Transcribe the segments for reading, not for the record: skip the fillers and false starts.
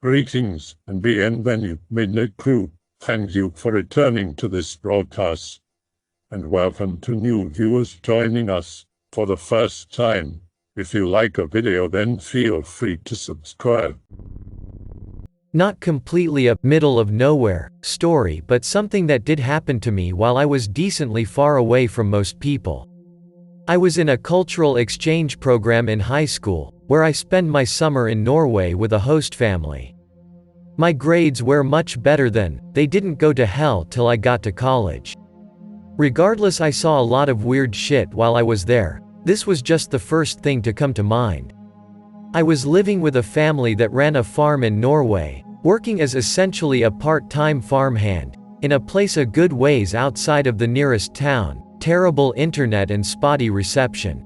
Greetings and bienvenue, midnight crew. Thank you for returning to this broadcast, and welcome to new viewers joining us for the first time. If you like a video, then feel free to subscribe. Not completely a middle of nowhere story, but something that did happen to me while I was decently far away from most people. I was in a cultural exchange program in high school, where I spent my summer in Norway with a host family. My grades were much better then, they didn't go to hell till I got to college. Regardless, I saw a lot of weird shit while I was there. This was just the first thing to come to mind. I was living with a family that ran a farm in Norway, working as essentially a part-time farmhand, in a place a good ways outside of the nearest town. Terrible internet and spotty reception.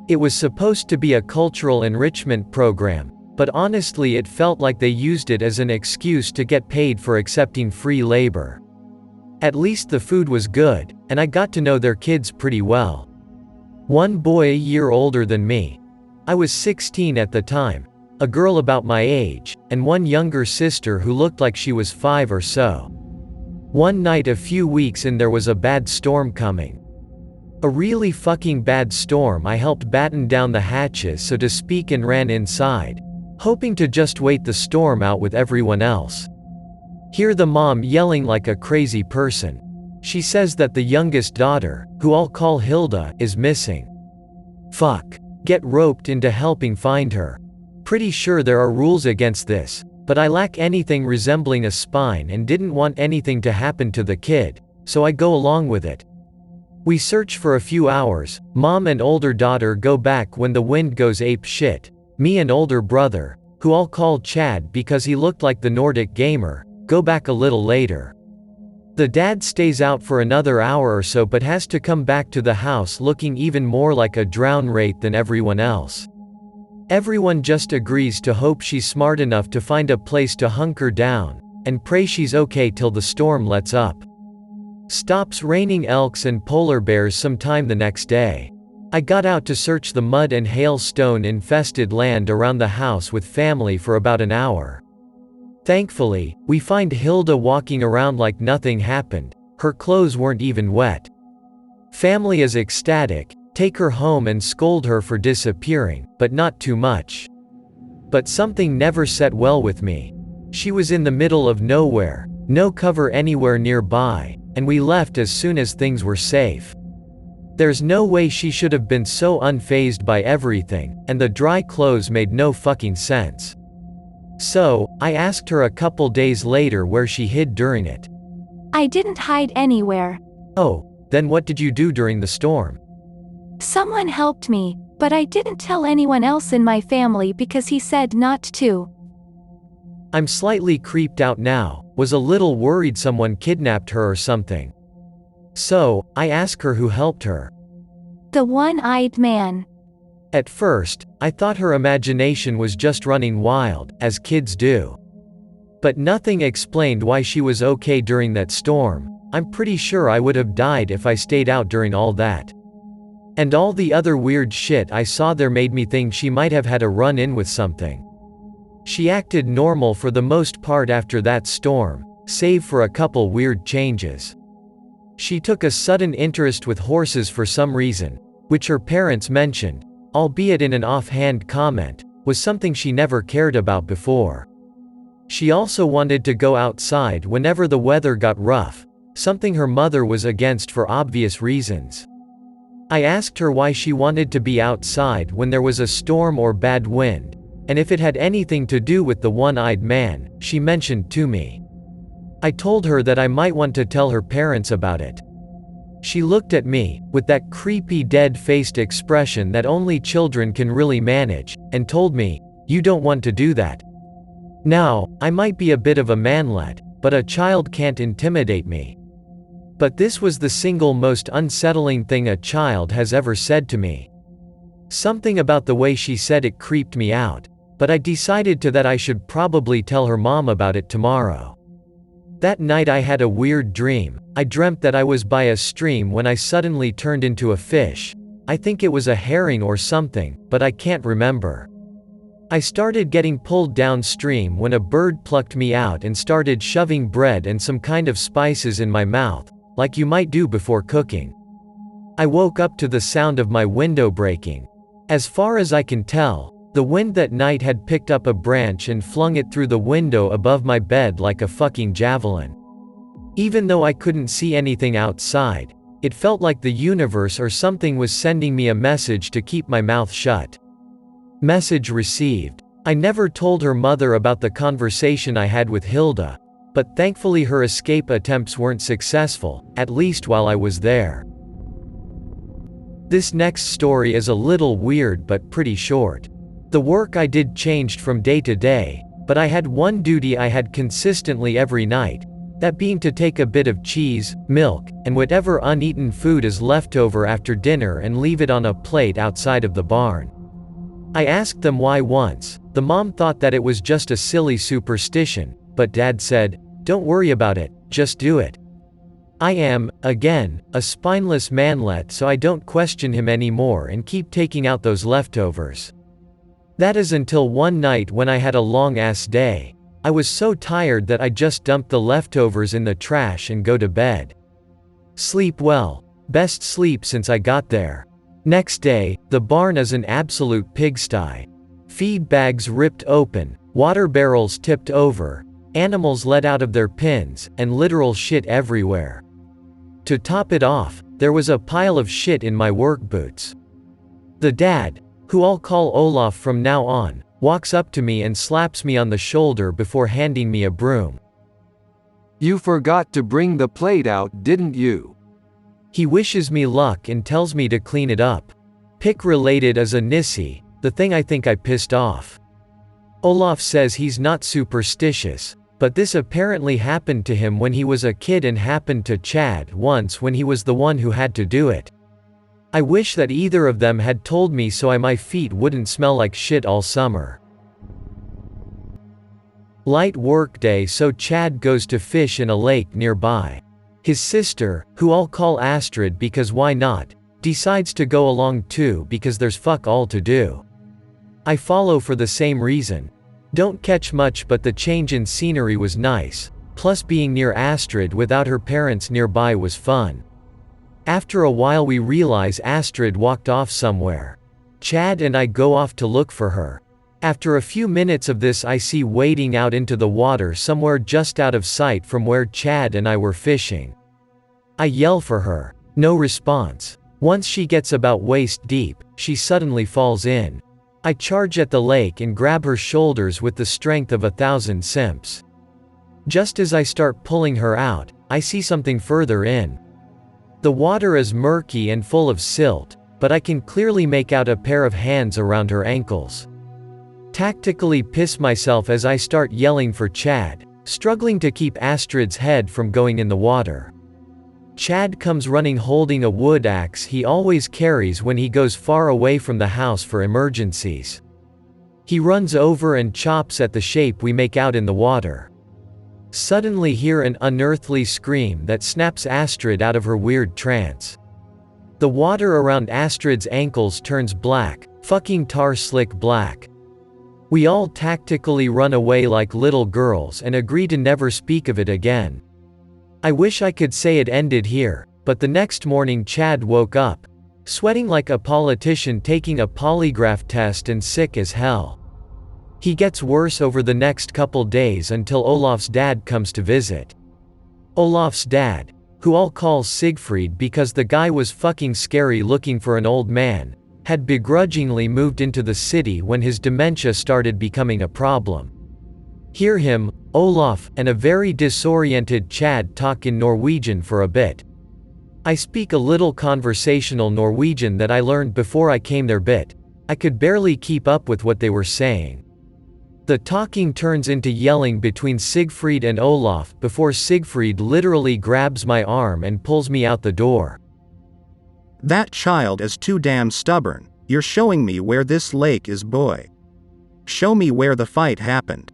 It was supposed to be a cultural enrichment program, but honestly it felt like they used it as an excuse to get paid for accepting free labor. At least the food was good, and I got to know their kids pretty well. One boy a year older than me. I was 16 at the time, a girl about my age, and one younger sister who looked like she was 5 or so. One night a few weeks in there was a bad storm coming. A really fucking bad storm. I helped batten down the hatches, so to speak, and ran inside, hoping to just wait the storm out with everyone else. Hear the mom yelling like a crazy person. She says that the youngest daughter, who I'll call Hilda, is missing. Fuck. Get roped into helping find her. Pretty sure there are rules against this, but I lack anything resembling a spine and didn't want anything to happen to the kid, so I go along with it. We search for a few hours. Mom and older daughter go back when the wind goes ape shit. Me and older brother, who I'll call Chad because he looked like the Nordic gamer, go back a little later. The dad stays out for another hour or so but has to come back to the house looking even more like a drown rate than everyone else. Everyone just agrees to hope she's smart enough to find a place to hunker down, and pray she's okay till the storm lets up. Stops raining elks and polar bears sometime the next day. I got out to search the mud and hailstone infested land around the house with family for about an hour. Thankfully, we find Hilda walking around like nothing happened. Her clothes weren't even wet. Family is ecstatic, take her home and scold her for disappearing, but not too much. But something never set well with me. She was in the middle of nowhere, no cover anywhere nearby, and we left as soon as things were safe. There's no way she should have been so unfazed by everything, and the dry clothes made no fucking sense. So, I asked her a couple days later where she hid during it. I didn't hide anywhere. Oh, then what did you do during the storm? Someone helped me, but I didn't tell anyone else in my family because he said not to. I'm slightly creeped out now, was a little worried someone kidnapped her or something. So, I asked her who helped her. The one-eyed man. At first, I thought her imagination was just running wild, as kids do. But nothing explained why she was okay during that storm. I'm pretty sure I would have died if I stayed out during all that. And all the other weird shit I saw there made me think she might have had a run-in with something. She acted normal for the most part after that storm, save for a couple weird changes. She took a sudden interest with horses for some reason, which her parents mentioned, albeit in an offhand comment, was something she never cared about before. She also wanted to go outside whenever the weather got rough, something her mother was against for obvious reasons. I asked her why she wanted to be outside when there was a storm or bad wind, and if it had anything to do with the one-eyed man she mentioned to me. I told her that I might want to tell her parents about it. She looked at me, with that creepy dead-faced expression that only children can really manage, and told me, "You don't want to do that." Now, I might be a bit of a manlet, but a child can't intimidate me. But this was the single most unsettling thing a child has ever said to me. Something about the way she said it creeped me out, but I decided that I should probably tell her mom about it tomorrow. That night I had a weird dream. I dreamt that I was by a stream when I suddenly turned into a fish. I think it was a herring or something, but I can't remember. I started getting pulled downstream when a bird plucked me out and started shoving bread and some kind of spices in my mouth, like you might do before cooking. I woke up to the sound of my window breaking. As far as I can tell, the wind that night had picked up a branch and flung it through the window above my bed like a fucking javelin. Even though I couldn't see anything outside, it felt like the universe or something was sending me a message to keep my mouth shut. Message received. I never told her mother about the conversation I had with Hilda, but thankfully her escape attempts weren't successful, at least while I was there. This next story is a little weird but pretty short. The work I did changed from day to day, but I had one duty I had consistently every night, that being to take a bit of cheese, milk, and whatever uneaten food is left over after dinner and leave it on a plate outside of the barn. I asked them why once. The mom thought that it was just a silly superstition, but Dad said, "Don't worry about it, just do it." I am, again, a spineless manlet, so I don't question him anymore and keep taking out those leftovers. That is until one night when I had a long-ass day. I was so tired that I just dumped the leftovers in the trash and go to bed. Sleep well. Best sleep since I got there. Next day, the barn is an absolute pigsty. Feed bags ripped open, water barrels tipped over, animals let out of their pens, and literal shit everywhere. To top it off, there was a pile of shit in my work boots. The dad, who I'll call Olaf from now on, walks up to me and slaps me on the shoulder before handing me a broom. "You forgot to bring the plate out, didn't you?" He wishes me luck and tells me to clean it up. Pick related as a Nisse, the thing I think I pissed off. Olaf says he's not superstitious, but this apparently happened to him when he was a kid and happened to Chad once when he was the one who had to do it. I wish that either of them had told me so my feet wouldn't smell like shit all summer. Light work day, so Chad goes to fish in a lake nearby. His sister, who I'll call Astrid because why not, decides to go along too because there's fuck all to do. I follow for the same reason. Don't catch much, but the change in scenery was nice, plus being near Astrid without her parents nearby was fun. After a while we realize Astrid walked off somewhere. Chad and I go off to look for her. After a few minutes of this I see wading out into the water somewhere just out of sight from where Chad and I were fishing. I yell for her. No response. Once she gets about waist deep, she suddenly falls in. I charge at the lake and grab her shoulders with the strength of 1,000 simps. Just as I start pulling her out, I see something further in. The water is murky and full of silt, but I can clearly make out a pair of hands around her ankles. Tactically piss myself as I start yelling for Chad, struggling to keep Astrid's head from going in the water. Chad comes running holding a wood axe he always carries when he goes far away from the house for emergencies. He runs over and chops at the shape we make out in the water. Suddenly hear an unearthly scream that snaps Astrid out of her weird trance. The water around Astrid's ankles turns black, fucking tar slick black. We all tactically run away like little girls and agree to never speak of it again. I wish I could say it ended here, but the next morning Chad woke up, sweating like a politician taking a polygraph test and sick as hell. He gets worse over the next couple days until Olaf's dad comes to visit. Olaf's dad, who I'll call Siegfried because the guy was fucking scary looking for an old man, had begrudgingly moved into the city when his dementia started becoming a problem. Hear him, Olaf, and a very disoriented Chad talk in Norwegian for a bit. I speak a little conversational Norwegian that I learned before I came there bit. I could barely keep up with what they were saying. The talking turns into yelling between Siegfried and Olaf before Siegfried literally grabs my arm and pulls me out the door. "That child is too damn stubborn. You're showing me where this lake is, boy. Show me where the fight happened."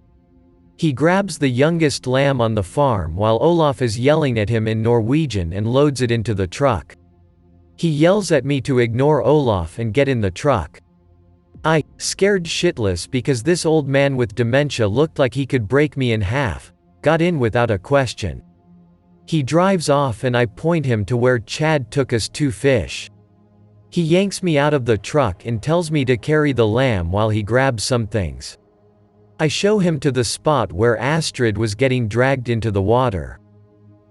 He grabs the youngest lamb on the farm while Olaf is yelling at him in Norwegian and loads it into the truck. He yells at me to ignore Olaf and get in the truck. I, scared shitless because this old man with dementia looked like he could break me in half, got in without a question. He drives off and I point him to where Chad took us to fish. He yanks me out of the truck and tells me to carry the lamb while he grabs some things. I show him to the spot where Astrid was getting dragged into the water.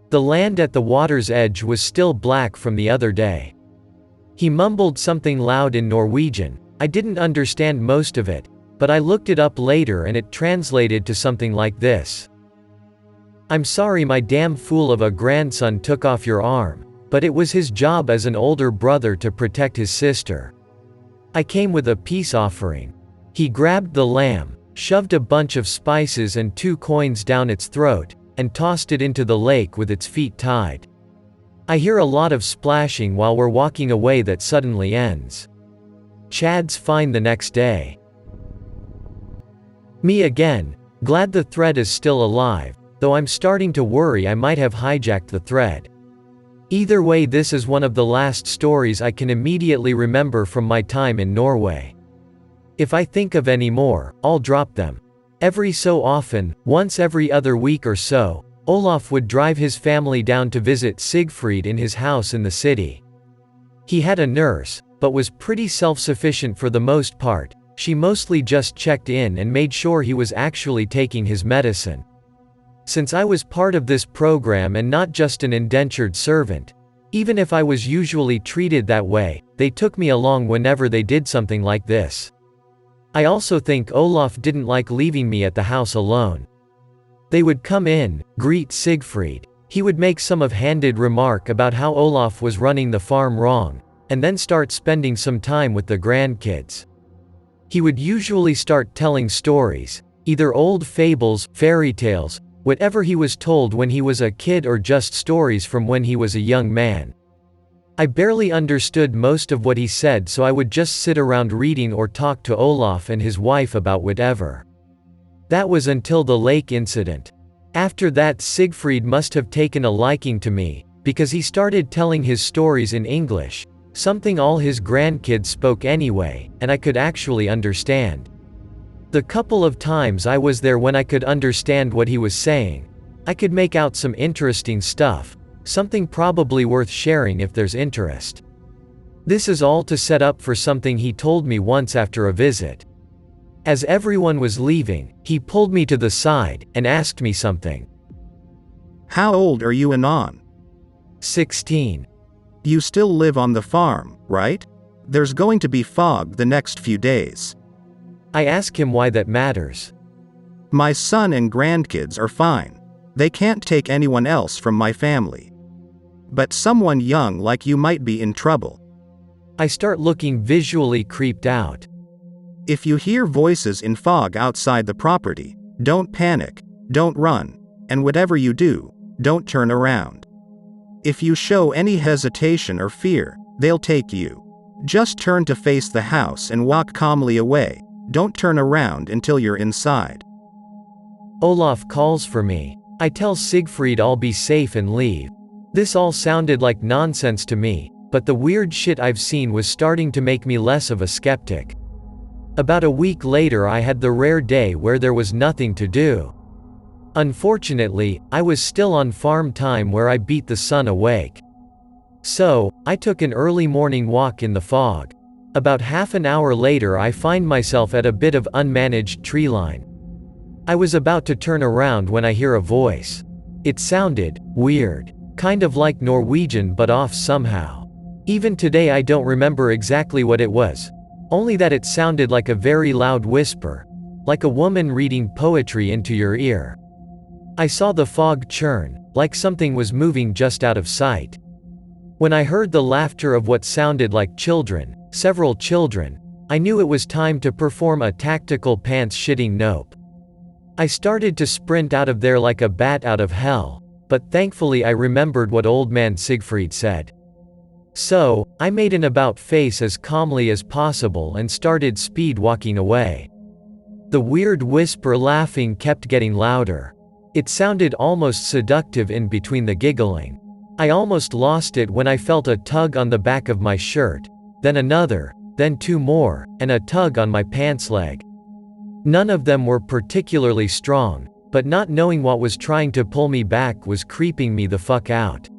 The land at the water's edge was still black from the other day. He mumbled something loud in Norwegian. I didn't understand most of it, but I looked it up later and it translated to something like this. I'm sorry my damn fool of a grandson took off your arm, but it was his job as an older brother to protect his sister. I came with a peace offering. He grabbed the lamb, shoved a bunch of spices and 2 coins down its throat, and tossed it into the lake with its feet tied. I hear a lot of splashing while we're walking away that suddenly ends. Chad's fine the next day. Me again, glad the thread is still alive, though I'm starting to worry I might have hijacked the thread. Either way, this is one of the last stories I can immediately remember from my time in Norway. If I think of any more, I'll drop them. Every so often, once every other week or so, Olaf would drive his family down to visit Siegfried in his house in the city. He had a nurse, but was pretty self-sufficient for the most part. She mostly just checked in and made sure he was actually taking his medicine. Since I was part of this program and not just an indentured servant, even if I was usually treated that way, they took me along whenever they did something like this. I also think Olaf didn't like leaving me at the house alone. They would come in, greet Siegfried. He would make some offhanded remark about how Olaf was running the farm wrong, and then start spending some time with the grandkids. He would usually start telling stories, either old fables, fairy tales, whatever he was told when he was a kid or just stories from when he was a young man. I barely understood most of what he said, so I would just sit around reading or talk to Olaf and his wife about whatever. That was until the lake incident. After that, Siegfried must have taken a liking to me, because he started telling his stories in English, something all his grandkids spoke anyway, and I could actually understand. The couple of times I was there when I could understand what he was saying, I could make out some interesting stuff, something probably worth sharing if there's interest. This is all to set up for something he told me once after a visit. As everyone was leaving, he pulled me to the side and asked me something. How old are you, Anon? 16. You still live on the farm, right? There's going to be fog the next few days. I ask him why that matters. My son and grandkids are fine. They can't take anyone else from my family. But someone young like you might be in trouble. I start looking visually creeped out. If you hear voices in fog outside the property, don't panic, don't run, and whatever you do, don't turn around. If you show any hesitation or fear, they'll take you. Just turn to face the house and walk calmly away. Don't turn around until you're inside. Olaf calls for me. I tell Siegfried I'll be safe and leave. This all sounded like nonsense to me, but the weird shit I've seen was starting to make me less of a skeptic. About a week later, I had the rare day where there was nothing to do. Unfortunately, I was still on farm time where I beat the sun awake. So, I took an early morning walk in the fog. About half an hour later, I find myself at a bit of unmanaged tree line. I was about to turn around when I hear a voice. It sounded weird, kind of like Norwegian but off somehow. Even today I don't remember exactly what it was, only that it sounded like a very loud whisper, like a woman reading poetry into your ear. I saw the fog churn, like something was moving just out of sight. When I heard the laughter of what sounded like children, several children, I knew it was time to perform a tactical pants-shitting nope. I started to sprint out of there like a bat out of hell, but thankfully I remembered what old man Siegfried said. So, I made an about face as calmly as possible and started speed walking away. The weird whisper laughing kept getting louder. It sounded almost seductive in between the giggling. I almost lost it when I felt a tug on the back of my shirt, then another, then 2 more, and a tug on my pants leg. None of them were particularly strong, but not knowing what was trying to pull me back was creeping me the fuck out.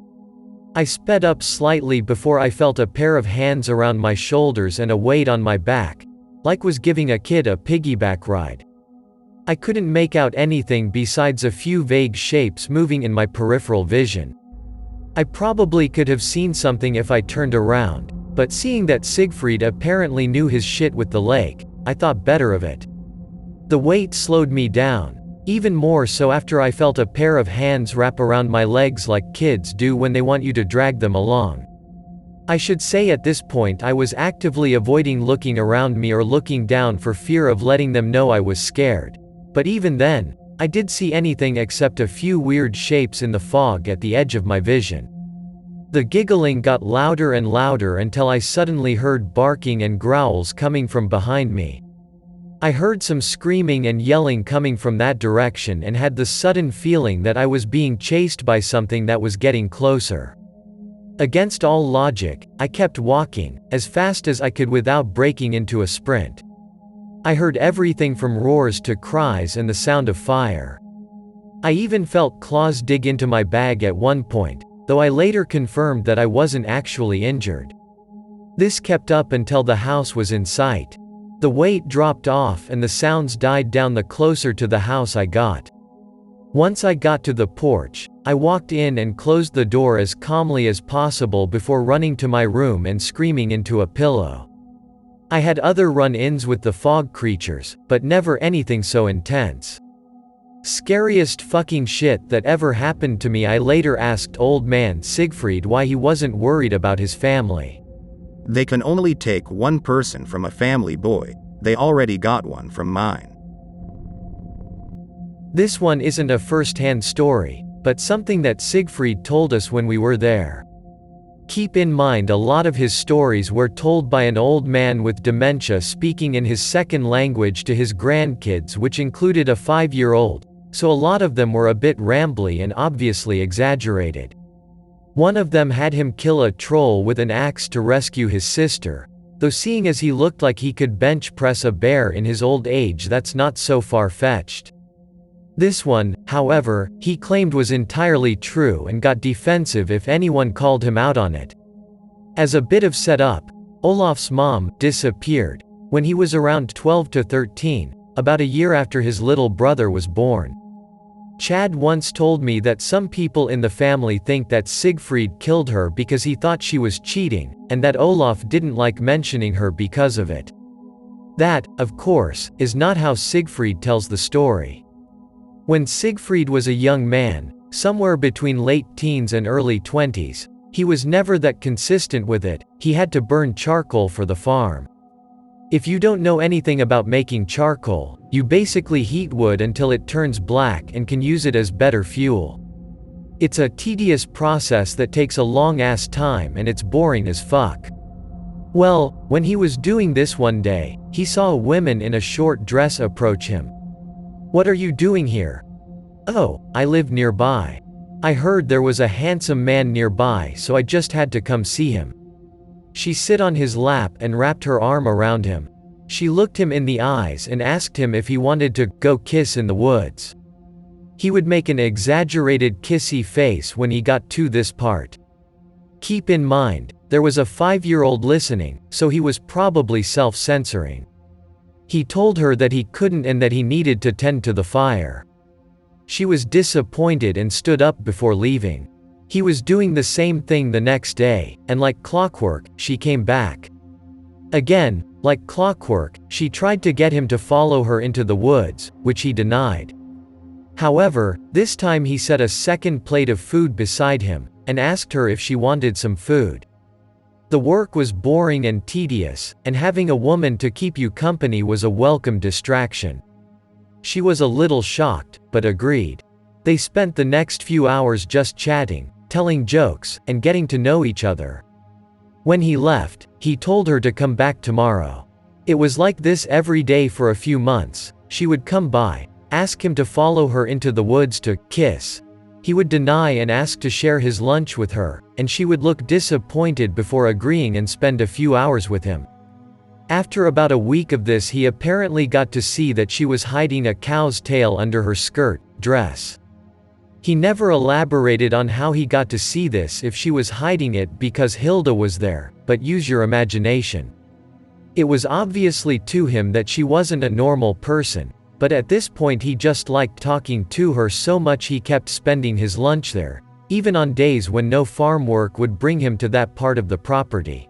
I sped up slightly before I felt a pair of hands around my shoulders and a weight on my back, like was giving a kid a piggyback ride. I couldn't make out anything besides a few vague shapes moving in my peripheral vision. I probably could have seen something if I turned around, but seeing that Siegfried apparently knew his shit with the lake, I thought better of it. The weight slowed me down, even more so after I felt a pair of hands wrap around my legs like kids do when they want you to drag them along. I should say at this point I was actively avoiding looking around me or looking down for fear of letting them know I was scared. But even then, I did see anything except a few weird shapes in the fog at the edge of my vision. The giggling got louder and louder until I suddenly heard barking and growls coming from behind me. I heard some screaming and yelling coming from that direction and had the sudden feeling that I was being chased by something that was getting closer. Against all logic, I kept walking, as fast as I could without breaking into a sprint. I heard everything from roars to cries and the sound of fire. I even felt claws dig into my bag at one point, though I later confirmed that I wasn't actually injured. This kept up until the house was in sight. The weight dropped off and the sounds died down the closer to the house I got. Once I got to the porch, I walked in and closed the door as calmly as possible before running to my room and screaming into a pillow. I had other run-ins with the fog creatures, but never anything so intense. Scariest fucking shit that ever happened to me. I later asked old man Siegfried why he wasn't worried about his family. They can only take one person from a family, boy. They already got one from mine. This one isn't a first-hand story, but something that Siegfried told us when we were there. Keep in mind a lot of his stories were told by an old man with dementia speaking in his second language to his grandkids, which included a 5-year-old, so a lot of them were a bit rambly and obviously exaggerated. One of them had him kill a troll with an axe to rescue his sister, though seeing as he looked like he could bench press a bear in his old age, that's not so far-fetched. This one, however, he claimed was entirely true and got defensive if anyone called him out on it. As a bit of setup, Olaf's mom disappeared when he was around 12 to 13, about a year after his little brother was born. Chad once told me that some people in the family think that Siegfried killed her because he thought she was cheating, and that Olaf didn't like mentioning her because of it. That, of course, is not how Siegfried tells the story. When Siegfried was a young man, somewhere between late teens and early 20s, he was never that consistent with it. He had to burn charcoal for the farm. If you don't know anything about making charcoal, you basically heat wood until it turns black and can use it as better fuel. It's a tedious process that takes a long-ass time and it's boring as fuck. Well, when he was doing this one day, he saw a woman in a short dress approach him. "What are you doing here?" "Oh, I live nearby. I heard there was a handsome man nearby, so I just had to come see him." She sit on his lap and wrapped her arm around him. She looked him in the eyes and asked him if he wanted to go kiss in the woods. He would make an exaggerated kissy face when he got to this part. Keep in mind, there was a 5-year-old listening, so he was probably self-censoring. He told her that he couldn't and that he needed to tend to the fire. She was disappointed and stood up before leaving. He was doing the same thing the next day, and like clockwork, she came back. Again, like clockwork, she tried to get him to follow her into the woods, which he denied. However, this time he set a second plate of food beside him, and asked her if she wanted some food. The work was boring and tedious, and having a woman to keep you company was a welcome distraction. She was a little shocked, but agreed. They spent the next few hours just chatting, telling jokes, and getting to know each other. When he left, he told her to come back tomorrow. It was like this every day for a few months. She would come by, ask him to follow her into the woods to kiss. He would deny and ask to share his lunch with her, and she would look disappointed before agreeing and spend a few hours with him. After about a week of this, he apparently got to see that she was hiding a cow's tail under her skirt, dress. He never elaborated on how he got to see this, if she was hiding it because Hilda was there, but use your imagination. It was obviously to him that she wasn't a normal person, but at this point he just liked talking to her so much he kept spending his lunch there, even on days when no farm work would bring him to that part of the property.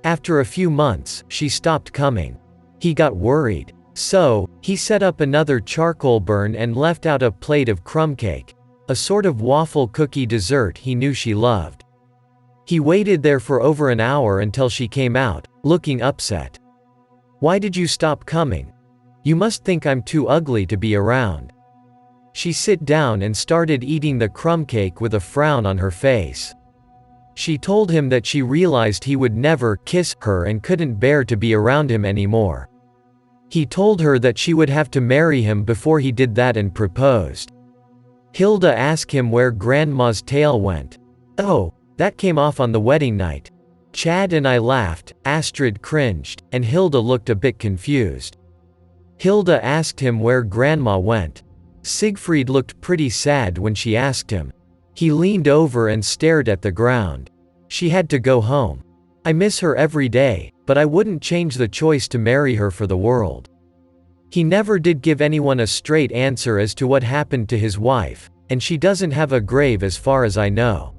After a few months, she stopped coming. He got worried. So, he set up another charcoal burn and left out a plate of crumb cake, a sort of waffle cookie dessert he knew she loved. He waited there for over an hour until she came out, looking upset. "Why did you stop coming? You must think I'm too ugly to be around." She sat down and started eating the crumb cake with a frown on her face. She told him that she realized he would never kiss her and couldn't bear to be around him anymore. He told her that she would have to marry him before he did that and proposed. Hilda asked him where Grandma's tail went. "Oh, that came off on the wedding night." Chad and I laughed, Astrid cringed, and Hilda looked a bit confused. Hilda asked him where Grandma went. Siegfried looked pretty sad when she asked him. He leaned over and stared at the ground. "She had to go home. I miss her every day, but I wouldn't change the choice to marry her for the world." He never did give anyone a straight answer as to what happened to his wife, and she doesn't have a grave as far as I know.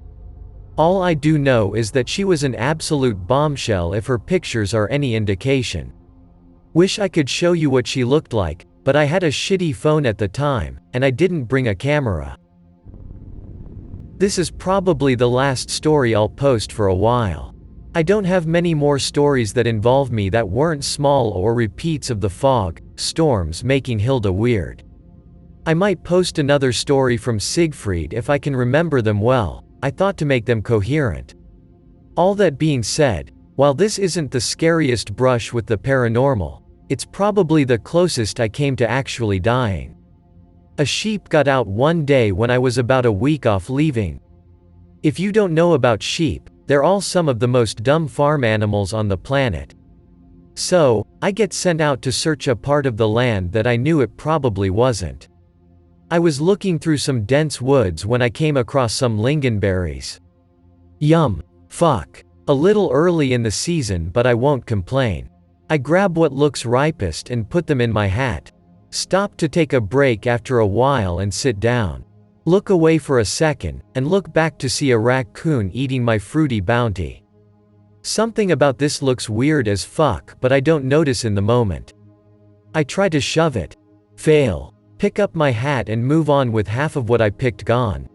All I do know is that she was an absolute bombshell if her pictures are any indication. Wish I could show you what she looked like, but I had a shitty phone at the time, and I didn't bring a camera. This is probably the last story I'll post for a while. I don't have many more stories that involve me that weren't small or repeats of the fog, storms making Hilda weird. I might post another story from Siegfried if I can remember them well. I thought to make them coherent. All that being said, while this isn't the scariest brush with the paranormal, it's probably the closest I came to actually dying. A sheep got out one day when I was about a week off leaving. If you don't know about sheep, they're all some of the most dumb farm animals on the planet. So, I get sent out to search a part of the land that I knew it probably wasn't. I was looking through some dense woods when I came across some lingonberries. Yum. Fuck. A little early in the season, but I won't complain. I grab what looks ripest and put them in my hat. Stop to take a break after a while and sit down. Look away for a second, and look back to see a raccoon eating my fruity bounty. Something about this looks weird as fuck, but I don't notice in the moment. I try to shove it. Fail. Pick up my hat and move on with half of what I picked gone.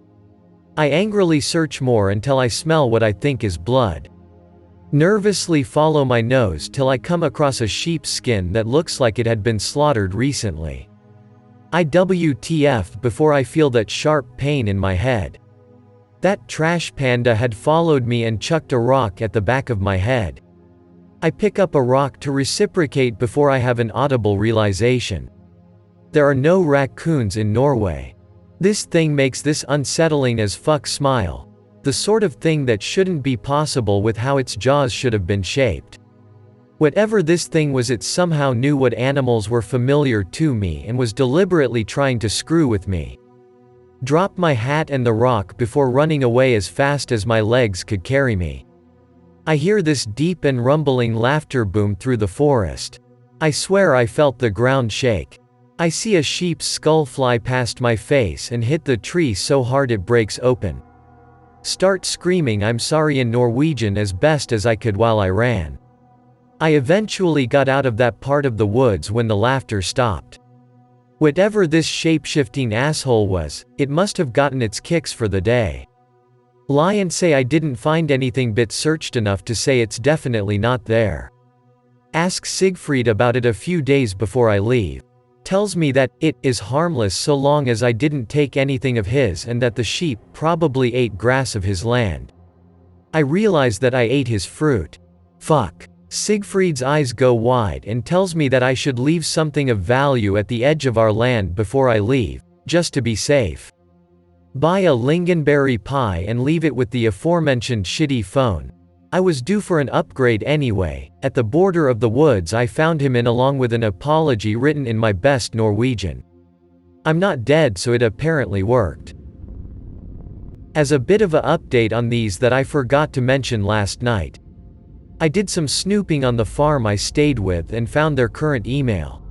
I angrily search more until I smell what I think is blood. Nervously follow my nose till I come across a sheep's skin that looks like it had been slaughtered recently. WTF before I feel that sharp pain in my head. That trash panda had followed me and chucked a rock at the back of my head. I pick up a rock to reciprocate before I have an audible realization. There are no raccoons in Norway. This thing makes this unsettling as fuck smile. The sort of thing that shouldn't be possible with how its jaws should have been shaped. Whatever this thing was, it somehow knew what animals were familiar to me and was deliberately trying to screw with me. Drop my hat and the rock before running away as fast as my legs could carry me. I hear this deep and rumbling laughter boom through the forest. I swear I felt the ground shake. I see a sheep's skull fly past my face and hit the tree so hard it breaks open. Start screaming I'm sorry in Norwegian as best as I could while I ran. I eventually got out of that part of the woods when the laughter stopped. Whatever this shape-shifting asshole was, it must have gotten its kicks for the day. Lie and say I didn't find anything but searched enough to say it's definitely not there. Ask Siegfried about it a few days before I leave. Tells me that it is harmless so long as I didn't take anything of his and that the sheep probably ate grass of his land. I realize that I ate his fruit. Fuck. Siegfried's eyes go wide and tells me that I should leave something of value at the edge of our land before I leave, just to be safe. Buy a lingonberry pie and leave it with the aforementioned shitty phone. I was due for an upgrade anyway. At the border of the woods I found him in along with an apology written in my best Norwegian. I'm not dead, so it apparently worked. As a bit of a update on these that I forgot to mention last night. I did some snooping on the farm I stayed with and found their current email.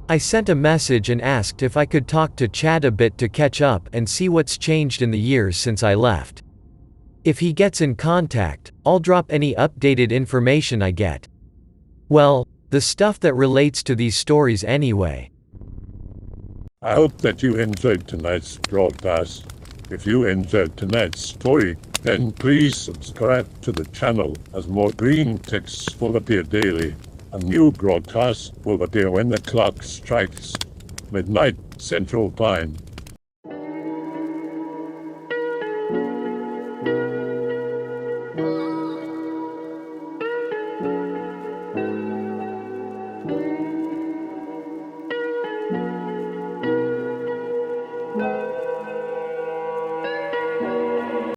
I sent a message and asked if I could talk to Chad a bit to catch up and see what's changed in the years since I left. If he gets in contact, I'll drop any updated information I get. Well, the stuff that relates to these stories anyway. I hope that you enjoyed tonight's broadcast. If you enjoyed tonight's story, then please subscribe to the channel as more Greentext will appear daily. A new broadcast will appear when the clock strikes midnight Central Time.